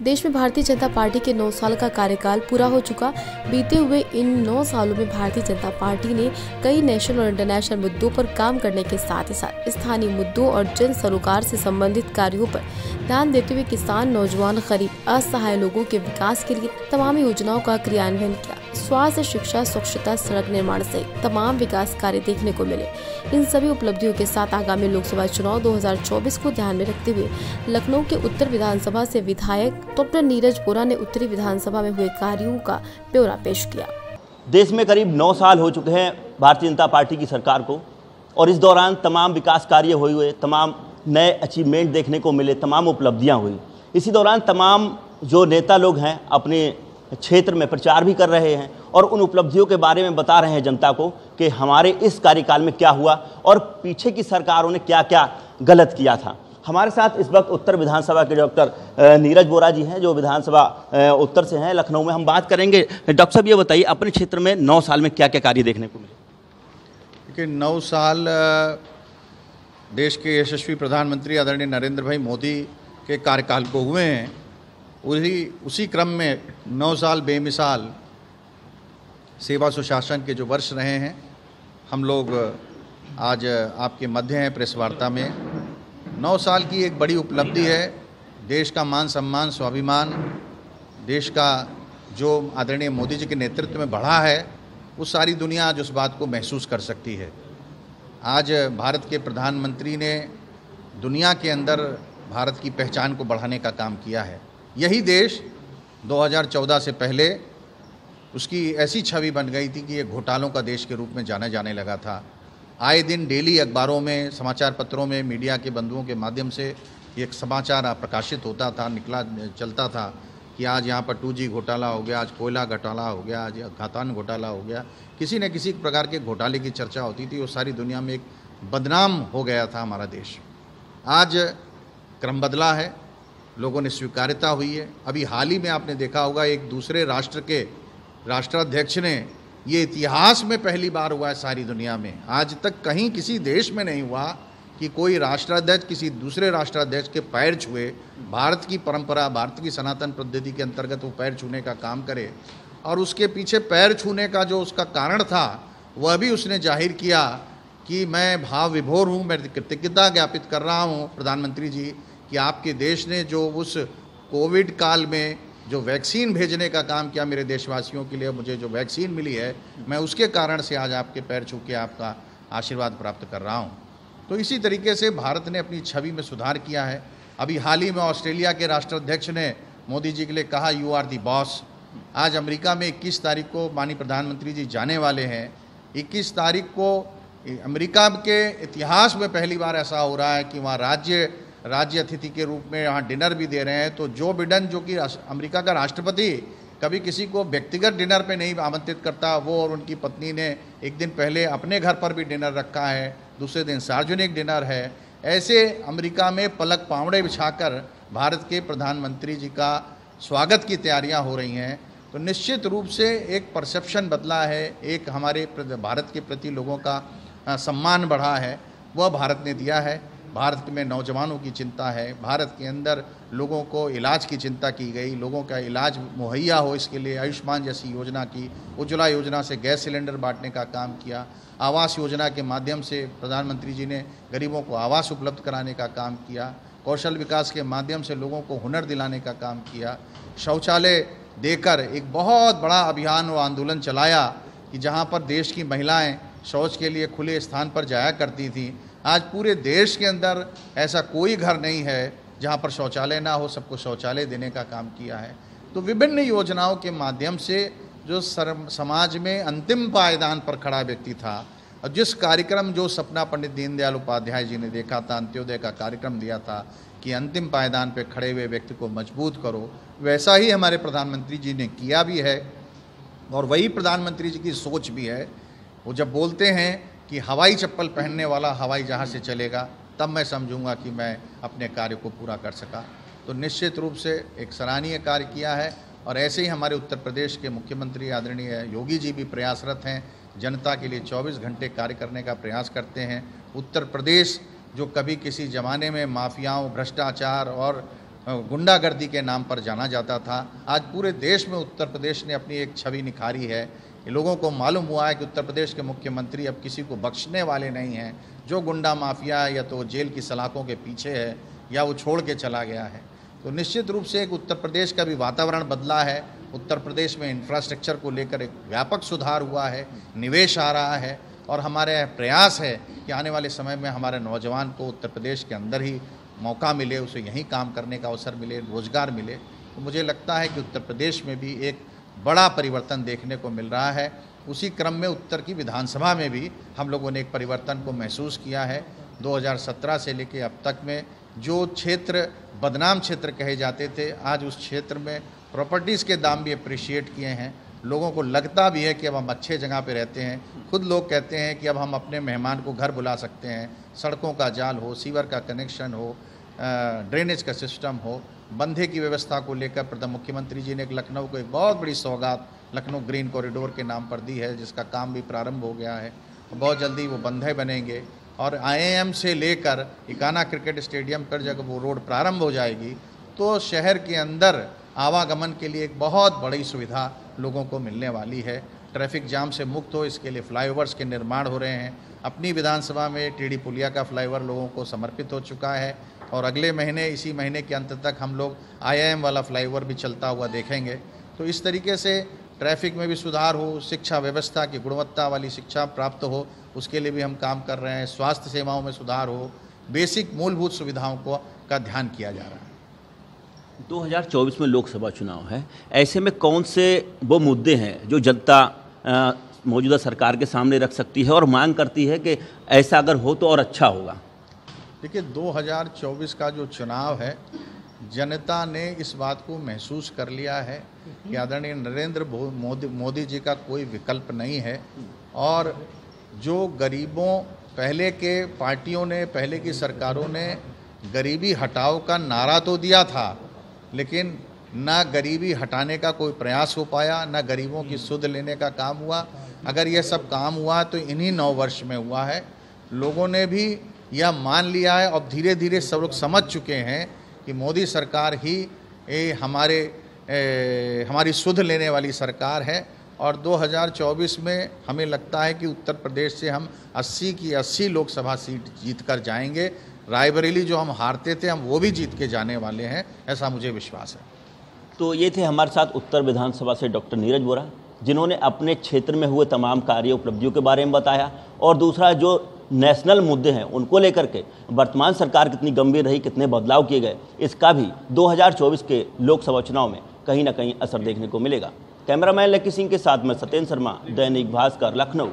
देश में भारतीय जनता पार्टी के 9 साल का कार्यकाल पूरा हो चुका। बीते हुए इन 9 सालों में भारतीय जनता पार्टी ने कई नेशनल और इंटरनेशनल मुद्दों पर काम करने के साथ ही साथ स्थानीय मुद्दों और जन सरोकार से संबंधित कार्यों पर ध्यान देते हुए किसान, नौजवान, गरीब, असहाय लोगों के विकास के लिए तमाम योजनाओं का क्रियान्वयन किया। स्वास्थ्य, शिक्षा, स्वच्छता, सड़क निर्माण सहित तमाम विकास कार्य देखने को मिले। इन सभी उपलब्धियों के साथ आगामी लोकसभा चुनाव 2024 को ध्यान में रखते हुए लखनऊ के उत्तर विधानसभा से विधायक डॉक्टर नीरज बोरा ने उत्तरी विधानसभा में हुए कार्यों का ब्यौरा पेश किया। देश में करीब 9 साल हो चुके हैं भारतीय जनता पार्टी की सरकार को, और इस दौरान तमाम विकास कार्य हुए, तमाम नए अचीवमेंट देखने को मिले, तमाम उपलब्धियां हुई। इसी दौरान तमाम जो नेता लोग हैं अपने क्षेत्र में प्रचार भी कर रहे हैं और उन उपलब्धियों के बारे में बता रहे हैं जनता को कि हमारे इस कार्यकाल में क्या हुआ और पीछे की सरकारों ने क्या क्या गलत किया था। हमारे साथ इस वक्त उत्तर विधानसभा के डॉक्टर नीरज बोरा जी हैं, जो विधानसभा उत्तर से हैं, लखनऊ में। हम बात करेंगे। डॉक्टर साहब, ये बताइए अपने क्षेत्र में 9 साल में क्या क्या कार्य देखने को मिले? देखिए, 9 साल देश के यशस्वी प्रधानमंत्री आदरणीय नरेंद्र भाई मोदी के कार्यकाल को हुए हैं। उसी क्रम में 9 साल बेमिसाल सेवा सुशासन के जो वर्ष रहे हैं, हम लोग आज आपके मध्य हैं प्रेस वार्ता में। 9 साल की एक बड़ी उपलब्धि है। देश का मान सम्मान, स्वाभिमान देश का जो आदरणीय मोदी जी के नेतृत्व में बढ़ा है, वो सारी दुनिया आज उस बात को महसूस कर सकती है। आज भारत के प्रधानमंत्री ने दुनिया के अंदर भारत की पहचान को बढ़ाने का काम किया है। यही देश 2014 से पहले उसकी ऐसी छवि बन गई थी कि ये घोटालों का देश के रूप में जाना जाने लगा था। आए दिन डेली अखबारों में, समाचार पत्रों में, मीडिया के बंधुओं के माध्यम से एक समाचार प्रकाशित होता था, चलता था कि आज यहाँ पर 2G घोटाला हो गया, आज कोयला घोटाला हो गया, आज खातान घोटाला हो गया। किसी न किसी प्रकार के घोटाले की चर्चा होती थी। वो सारी दुनिया में एक बदनाम हो गया था हमारा देश। आज क्रम बदला है, लोगों ने स्वीकार्यता हुई है। अभी हाल ही में आपने देखा होगा, एक दूसरे राष्ट्र के राष्ट्राध्यक्ष ने, ये इतिहास में पहली बार हुआ है सारी दुनिया में, आज तक कहीं किसी देश में नहीं हुआ कि कोई राष्ट्राध्यक्ष किसी दूसरे राष्ट्राध्यक्ष के पैर छुए। भारत की परंपरा, भारत की सनातन पद्धति के अंतर्गत वो पैर छूने का काम करे, और उसके पीछे पैर छूने का जो उसका कारण था वह भी उसने जाहिर किया कि मैं भाव विभोर हूँ, मैं कृतज्ञता ज्ञापित कर रहा हूँ प्रधानमंत्री जी कि आपके देश ने जो उस कोविड काल में जो वैक्सीन भेजने का काम किया मेरे देशवासियों के लिए, मुझे जो वैक्सीन मिली है, मैं उसके कारण से आज आपके पैर छू के आपका आशीर्वाद प्राप्त कर रहा हूँ। तो इसी तरीके से भारत ने अपनी छवि में सुधार किया है। अभी हाल ही में ऑस्ट्रेलिया के राष्ट्राध्यक्ष ने मोदी जी के लिए कहा, यू आर दी बॉस। आज अमेरिका में 21 तारीख को माननीय प्रधानमंत्री जी जाने वाले हैं। 21 तारीख को अमेरिका के इतिहास में पहली बार ऐसा हो रहा है कि वहाँ राज्य अतिथि के रूप में यहाँ डिनर भी दे रहे हैं। तो जो बिडेन, जो कि अमेरिका का राष्ट्रपति, कभी किसी को व्यक्तिगत डिनर पे नहीं आमंत्रित करता, वो और उनकी पत्नी ने एक दिन पहले अपने घर पर भी डिनर रखा है, दूसरे दिन सार्वजनिक डिनर है। ऐसे अमेरिका में पलक पावड़े बिछाकर भारत के प्रधानमंत्री जी का स्वागत की तैयारियां हो रही हैं। तो निश्चित रूप से एक परसेप्शन बदला है, एक हमारे भारत के प्रति लोगों का सम्मान बढ़ा है, वह भारत ने दिया है। भारत में नौजवानों की चिंता है, भारत के अंदर लोगों को इलाज की चिंता की गई, लोगों का इलाज मुहैया हो इसके लिए आयुष्मान जैसी योजना की, उज्ज्वला योजना से गैस सिलेंडर बांटने का काम किया, आवास योजना के माध्यम से प्रधानमंत्री जी ने गरीबों को आवास उपलब्ध कराने का काम किया, कौशल विकास के माध्यम से लोगों को हुनर दिलाने का काम किया, शौचालय देकर एक बहुत बड़ा अभियान व आंदोलन चलाया कि जहाँ पर देश की महिलाएँ शौच के लिए खुले स्थान पर जाया करती थी, आज पूरे देश के अंदर ऐसा कोई घर नहीं है जहाँ पर शौचालय ना हो, सबको शौचालय देने का काम किया है। तो विभिन्न योजनाओं के माध्यम से जो समाज में अंतिम पायदान पर खड़ा व्यक्ति था, और जिस कार्यक्रम, जो सपना पंडित दीनदयाल उपाध्याय जी ने देखा था, अंत्योदय का कार्यक्रम दिया था कि अंतिम पायदान पर खड़े हुए व्यक्ति को मजबूत करो, वैसा ही हमारे प्रधानमंत्री जी ने किया भी है। और वही प्रधानमंत्री जी की सोच भी है। वो जब बोलते हैं कि हवाई चप्पल पहनने वाला हवाई जहाज़ से चलेगा, तब मैं समझूंगा कि मैं अपने कार्य को पूरा कर सका। तो निश्चित रूप से एक सराहनीय कार्य किया है। और ऐसे ही हमारे उत्तर प्रदेश के मुख्यमंत्री आदरणीय योगी जी भी प्रयासरत हैं, जनता के लिए 24 घंटे कार्य करने का प्रयास करते हैं। उत्तर प्रदेश जो कभी किसी ज़माने में माफियाओं, भ्रष्टाचार और गुंडागर्दी के नाम पर जाना जाता था। आज पूरे देश में उत्तर प्रदेश ने अपनी एक छवि निखारी है। लोगों को मालूम हुआ है कि उत्तर प्रदेश के मुख्यमंत्री अब किसी को बख्शने वाले नहीं हैं। जो गुंडा माफिया या तो जेल की सलाखों के पीछे है या वो छोड़ के चला गया है। तो निश्चित रूप से एक उत्तर प्रदेश का भी वातावरण बदला है। उत्तर प्रदेश में इंफ्रास्ट्रक्चर को लेकर एक व्यापक सुधार हुआ है, निवेश आ रहा है और हमारे प्रयास है कि आने वाले समय में हमारे नौजवान को उत्तर प्रदेश के अंदर ही मौका मिले, उसे यहीं काम करने का अवसर मिले, रोजगार मिले। तो मुझे लगता है कि उत्तर प्रदेश में भी एक बड़ा परिवर्तन देखने को मिल रहा है। उसी क्रम में उत्तर की विधानसभा में भी हम लोगों ने एक परिवर्तन को महसूस किया है। 2017 से लेकर अब तक में जो क्षेत्र बदनाम क्षेत्र कहे जाते थे, आज उस क्षेत्र में प्रॉपर्टीज़ के दाम भी अप्रिशिएट किए हैं। लोगों को लगता भी है कि अब हम अच्छे जगह पे रहते हैं। खुद लोग कहते हैं कि अब हम अपने मेहमान को घर बुला सकते हैं। सड़कों का जाल हो, सीवर का कनेक्शन हो, ड्रेनेज का सिस्टम हो, बंधे की व्यवस्था को लेकर प्रथम मुख्यमंत्री जी ने एक लखनऊ को एक बहुत बड़ी सौगात लखनऊ ग्रीन कॉरिडोर के नाम पर दी है, जिसका काम भी प्रारंभ हो गया है। बहुत जल्दी वो बंधे बनेंगे और IIM से लेकर इकाना क्रिकेट स्टेडियम पर जब वो रोड प्रारंभ हो जाएगी तो शहर के अंदर आवागमन के लिए एक बहुत बड़ी सुविधा लोगों को मिलने वाली है। ट्रैफिक जाम से मुक्त हो, इसके लिए फ्लाईओवर्स के निर्माण हो रहे हैं। अपनी विधानसभा में टीडी पुलिया का फ्लाईओवर लोगों को समर्पित हो चुका है और अगले महीने, इसी महीने के अंत तक हम लोग IIM वाला फ्लाईओवर भी चलता हुआ देखेंगे। तो इस तरीके से ट्रैफिक में भी सुधार हो, शिक्षा व्यवस्था की गुणवत्ता वाली शिक्षा प्राप्त हो, उसके लिए भी हम काम कर रहे हैं। स्वास्थ्य सेवाओं में सुधार हो, बेसिक मूलभूत सुविधाओं का ध्यान किया जा रहा है। 2024 में लोकसभा चुनाव है, ऐसे में कौन से वो मुद्दे हैं जो जनता मौजूदा सरकार के सामने रख सकती है और मांग करती है कि ऐसा अगर हो तो और अच्छा होगा? देखिए, 2024 का जो चुनाव है, जनता ने इस बात को महसूस कर लिया है कि आदरणीय नरेंद्र मोदी जी का कोई विकल्प नहीं है। और जो गरीबों, पहले के पार्टियों ने, पहले की सरकारों ने गरीबी हटाओ का नारा तो दिया था, लेकिन ना गरीबी हटाने का कोई प्रयास हो पाया, ना गरीबों की सुध लेने का काम हुआ। अगर यह सब काम हुआ तो इन्हीं 9 वर्ष में हुआ है। लोगों ने भी यह मान लिया है और धीरे धीरे सब लोग समझ चुके हैं कि मोदी सरकार ही हमारी सुध लेने वाली सरकार है। और 2024 में हमें लगता है कि उत्तर प्रदेश से हम 80 की 80 लोकसभा सीट जीत कर जाएंगे। रायबरेली जो हम हारते थे, हम वो भी जीत के जाने वाले हैं, ऐसा मुझे विश्वास है। तो ये थे हमारे साथ उत्तर विधानसभा से डॉक्टर नीरज वोरा, जिन्होंने अपने क्षेत्र में हुए तमाम कार्य उपलब्धियों के बारे में बताया और दूसरा जो नेशनल मुद्दे हैं उनको लेकर के वर्तमान सरकार कितनी गंभीर रही, कितने बदलाव किए गए, इसका भी 2024 के लोकसभा चुनाव में कहीं ना कहीं असर देखने को मिलेगा। कैमरामैन लकी सिंह के साथ में सत्येंद्र शर्मा, दैनिक भास्कर, लखनऊ।